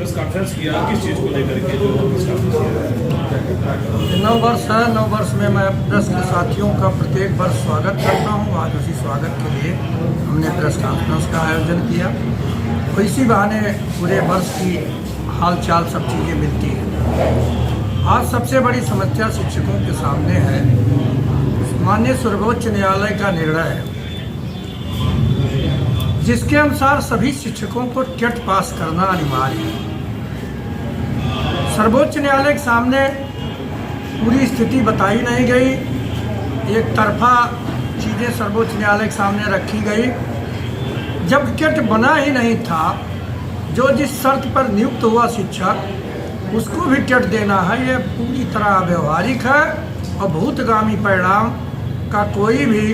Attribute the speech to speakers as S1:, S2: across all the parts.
S1: Press conference किया, किस चीज़ को लेकर के जो प्रेस कॉन्फ्रेंस किया?
S2: नव वर्ष है। नव वर्ष में मैं प्रेस के साथियों का प्रत्येक वर्ष स्वागत करता हूं। आज उसी स्वागत के लिए हमने प्रेस कॉन्फ्रेंस का आयोजन किया। तो इसी बहाने पूरे वर्ष की हालचाल सब चीज़ें मिलती हैं। आज सबसे बड़ी समस्या शिक्षकों के सामने है। माननीय सर्वोच्च न्यायालय का निर्णय है जिसके अनुसार सभी शिक्षकों को टेट पास करना अनिवार्य है। सर्वोच्च न्यायालय के सामने पूरी स्थिति बताई नहीं गई, एक तरफा चीज़ें सर्वोच्च न्यायालय के सामने रखी गई। जब टेट बना ही नहीं था, जो जिस शर्त पर नियुक्त हुआ शिक्षक उसको भी टेट देना है, ये पूरी तरह अव्यवहारिक है और भूतगामी परिणाम का कोई भी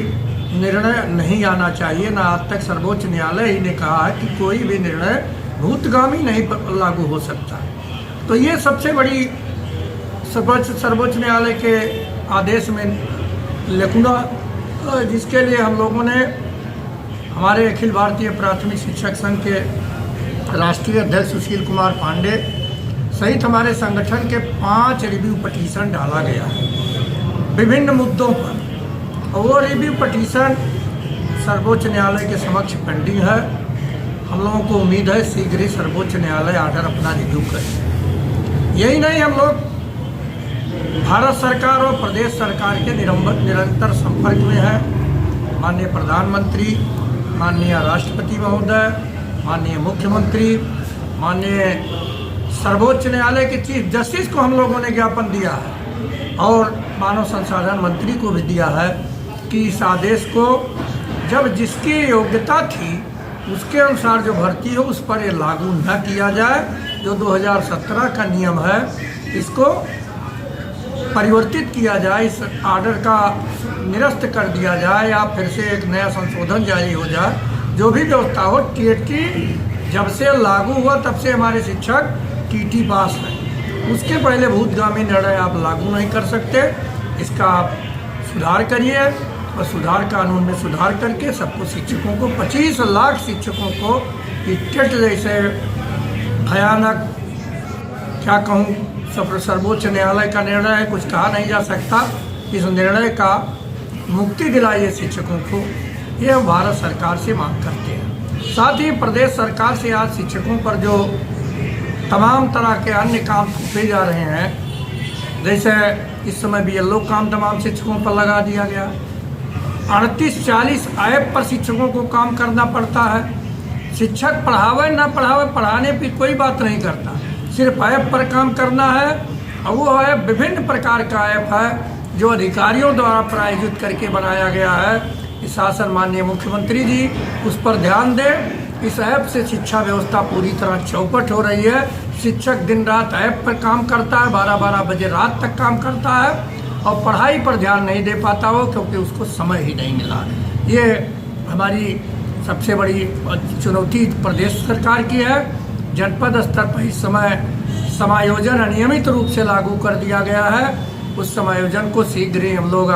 S2: निर्णय नहीं आना चाहिए। ना आज तक सर्वोच्च न्यायालय ही ने कहा है कि कोई भी निर्णय भूतगामी नहीं लागू हो सकता। तो ये सबसे बड़ी सर्वोच्च न्यायालय के आदेश में लेखुना, जिसके लिए हम लोगों ने हमारे अखिल भारतीय प्राथमिक शिक्षक संघ के राष्ट्रीय अध्यक्ष सुशील कुमार पांडे सहित हमारे संगठन के 5 रिव्यू पटिशन डाला गया है विभिन्न मुद्दों पर। वो रिव्यू पटिशन सर्वोच्च न्यायालय के समक्ष पेंडिंग है। हम लोगों को उम्मीद है शीघ्र ही सर्वोच्च न्यायालय आकर अपना रिव्यू करे। यही नहीं, हम लोग भारत सरकार और प्रदेश सरकार के निरंतर संपर्क में है। माननीय प्रधानमंत्री, माननीय राष्ट्रपति महोदय, माननीय मुख्यमंत्री, माननीय सर्वोच्च न्यायालय के चीफ जस्टिस को हम लोगों ने ज्ञापन दिया है और मानव संसाधन मंत्री को भी दिया है कि इस आदेश को जब जिसकी योग्यता थी उसके अनुसार जो भर्ती हो उस पर ये लागू न किया जाए। जो 2017 का नियम है इसको परिवर्तित किया जाए, इस आर्डर का निरस्त कर दिया जाए या फिर से एक नया संशोधन जारी हो जाए। जो भी व्यवस्था हो, टेट की जब से लागू हुआ तब से हमारे शिक्षक टीटी पास हैं। उसके पहले भूतगामी निर्णय आप लागू नहीं कर सकते। इसका आप सुधार करिए और सुधार कानून में सुधार करके सबको शिक्षकों को 25 लाख शिक्षकों को टेट जैसे भयानक, क्या कहूँ, सर्वोच्च न्यायालय का निर्णय है, कुछ कहा नहीं जा सकता। इस निर्णय का मुक्ति दिलाइए शिक्षकों को, ये हम भारत सरकार से मांग करते हैं। साथ ही प्रदेश सरकार से आज शिक्षकों पर जो तमाम तरह के अन्य काम थोपे जा रहे हैं, जैसे इस समय BLO काम तमाम शिक्षकों पर लगा दिया गया। 38-40 ऐप पर शिक्षकों को काम करना पड़ता है। शिक्षक पढ़ावे ना पढ़ावे, पढ़ाने की कोई बात नहीं करता, सिर्फ ऐप पर काम करना है। और वो ऐप विभिन्न प्रकार का ऐप है जो अधिकारियों द्वारा प्रायोजित करके बनाया गया है। शासन माननीय मुख्यमंत्री जी उस पर ध्यान दें। इस ऐप से शिक्षा व्यवस्था पूरी तरह चौपट हो रही है। शिक्षक दिन रात ऐप पर काम करता है, 12-12 बजे रात तक काम करता है और पढ़ाई पर ध्यान नहीं दे पाता हो क्योंकि उसको समय ही नहीं मिला। ये हमारी सबसे बड़ी चुनौती प्रदेश सरकार की है। जनपद स्तर पर इस समय समायोजन अनियमित रूप से लागू कर दिया गया है। उस समायोजन को शीघ्र ही हम लोग